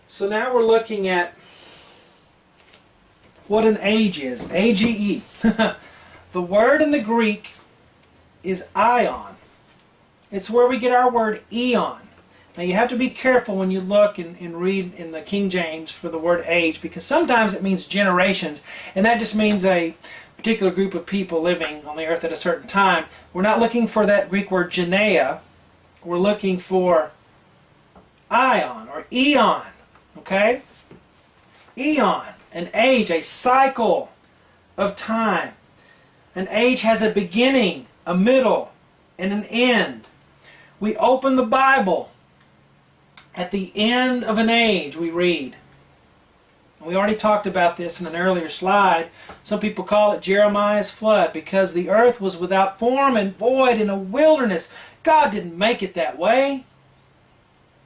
So now we're looking at what an age is. A-G-E. The word in the Greek is ion. It's where we get our word eon. Now you have to be careful when you look and read in the King James for the word age, because sometimes it means generations, and that just means a particular group of people living on the earth at a certain time. We're not looking for that Greek word genea. We're looking for ion or eon. Okay? Eon, an age, a cycle of time. An age has a beginning, a middle, and an end. We open the Bible. At the end of an age, we read. We already talked about this in an earlier slide. Some people call it Jeremiah's flood because the earth was without form and void in a wilderness. God didn't make it that way.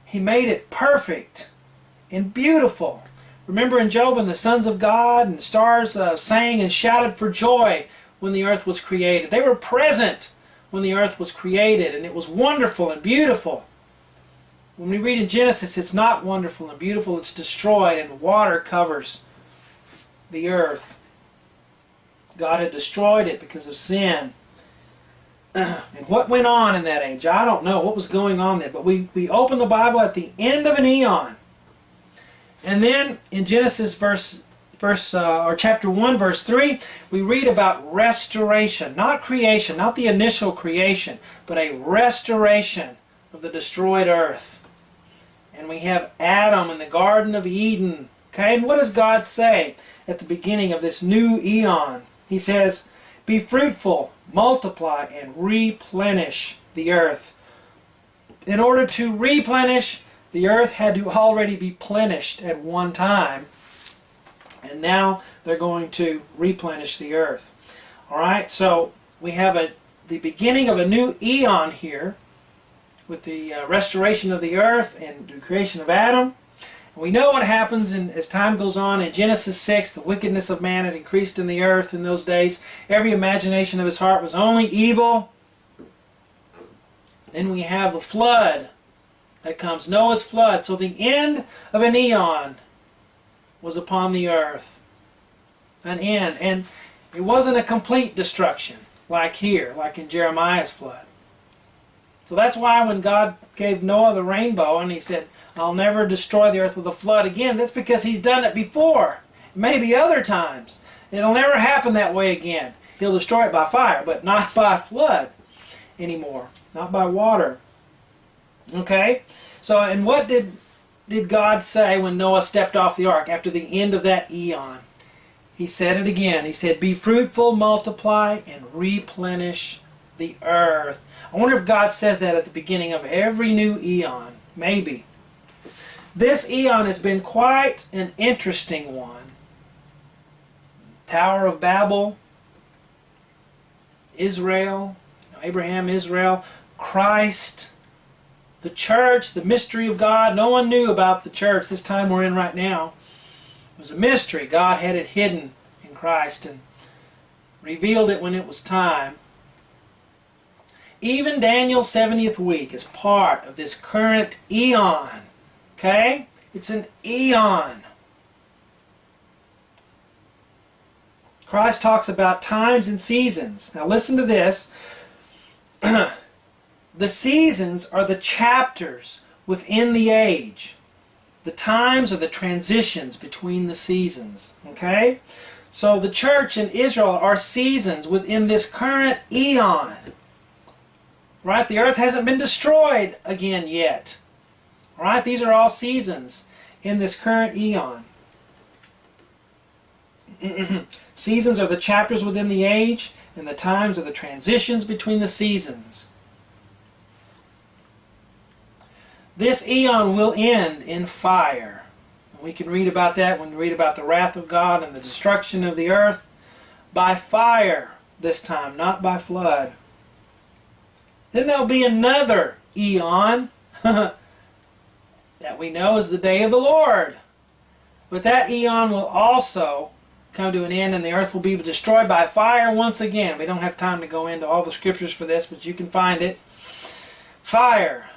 He made it perfect and beautiful. Remember in Job when the sons of God and stars sang and shouted for joy when the earth was created. They were present when the earth was created, and it was wonderful and beautiful. When we read in Genesis, it's not wonderful and beautiful, it's destroyed, and water covers the earth. God had destroyed it because of sin. And what went on in that age? I don't know what was going on there, but we open the Bible at the end of an eon. And then in Genesis chapter 1, verse 3, we read about restoration, not creation, not the initial creation, but a restoration of the destroyed earth. And we have Adam in the Garden of Eden. Okay, and what does God say at the beginning of this new eon? He says, "Be fruitful, multiply, and replenish the earth." In order to replenish, the earth had to already be plenished at one time. And now they're going to replenish the earth. Alright, so we have the beginning of a new eon here, with the restoration of the earth and the creation of Adam. And we know what happens as time goes on. In Genesis 6, the wickedness of man had increased in the earth in those days. Every imagination of his heart was only evil. Then we have the flood that comes, Noah's flood. So the end of an eon was upon the earth. An end. And it wasn't a complete destruction like here, like in Jeremiah's flood. So that's why when God gave Noah the rainbow and he said, "I'll never destroy the earth with a flood again," that's because he's done it before. Maybe other times. It'll never happen that way again. He'll destroy it by fire, but not by flood anymore. Not by water. Okay? So, and what did God say when Noah stepped off the ark after the end of that eon? He said it again. He said, "Be fruitful, multiply, and replenish the earth." I wonder if God says that at the beginning of every new eon. Maybe. This eon has been quite an interesting one. Tower of Babel, Israel, Abraham, Israel, Christ, the church, the mystery of God. No one knew about the church this time we're in right now. It was a mystery. God had it hidden in Christ and revealed it when it was time. Even Daniel's 70th week is part of this current eon. Okay? It's an eon. Christ talks about times and seasons. Now listen to this. The seasons are the chapters within the age. The times are the transitions between the seasons. Okay? So the church in Israel are seasons within this current eon. Right? The earth hasn't been destroyed again yet. Right? These are all seasons in this current eon. Seasons are the chapters within the age, and the times are the transitions between the seasons. This eon will end in fire. We can read about that when we read about the wrath of God and the destruction of the earth. By fire this time, not by flood. Then there'll be another eon that we know is the day of the Lord. But that eon will also come to an end, and the earth will be destroyed by fire once again. We don't have time to go into all the scriptures for this, but you can find it. Fire.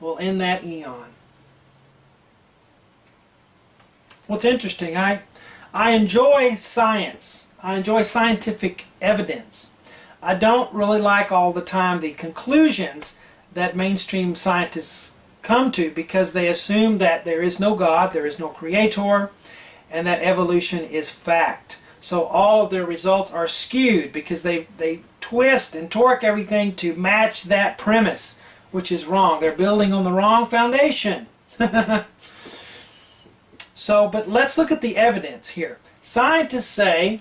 will end that eon. What's interesting, I enjoy science. I enjoy scientific evidence. I don't really like all the time the conclusions that mainstream scientists come to, because they assume that there is no God, there is no creator, and that evolution is fact. So all of their results are skewed because they twist and torque everything to match that premise, which is wrong. They're building on the wrong foundation. But let's look at the evidence here. Scientists say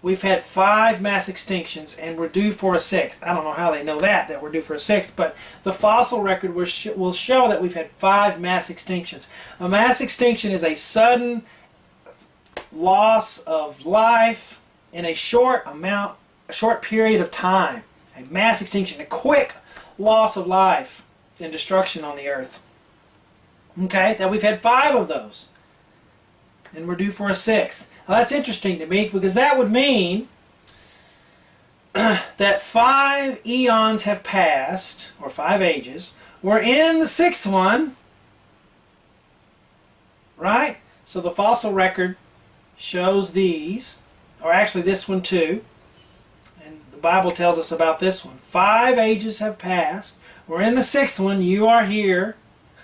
we've had 5 mass extinctions and we're due for a 6th. I don't know how they know that we're due for a 6th, but the fossil record will show that we've had 5 mass extinctions. A mass extinction is a sudden loss of life in a short period of time. A mass extinction, a quick loss of life and destruction on the earth. Okay, that we've had 5 of those. And we're due for a 6th. Now that's interesting to me, because that would mean that 5 eons have passed, or 5 ages. We're in the 6th one, right? So the fossil record shows these, or actually this one too, and the Bible tells us about this one. 5 ages have passed. We're in the 6th one. You are here.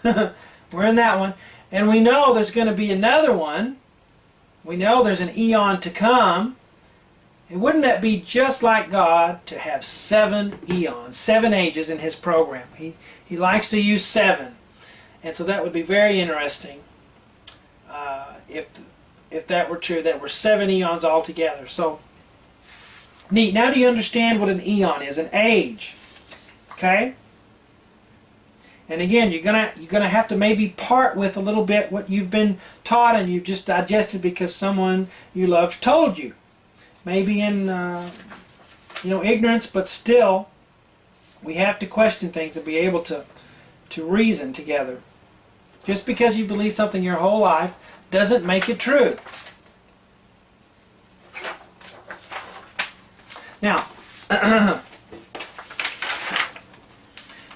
We're in that one. And we know there's going to be another one. We know there's an eon to come. And wouldn't that be just like God to have 7 eons, 7 ages in His program? He likes to use 7. And so that would be very interesting if that were true, that were 7 eons altogether. So, neat. Now do you understand what an eon is? An age. Okay? And again, you're gonna have to maybe part with a little bit what you've been taught and you've just digested because someone you love told you. Maybe in ignorance, but still, we have to question things and be able to reason together. Just because you believe something your whole life doesn't make it true. Now,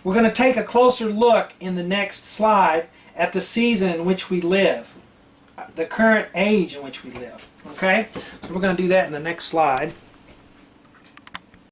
we're going to take a closer look in the next slide at the season in which we live, the current age in which we live. Okay? So we're going to do that in the next slide.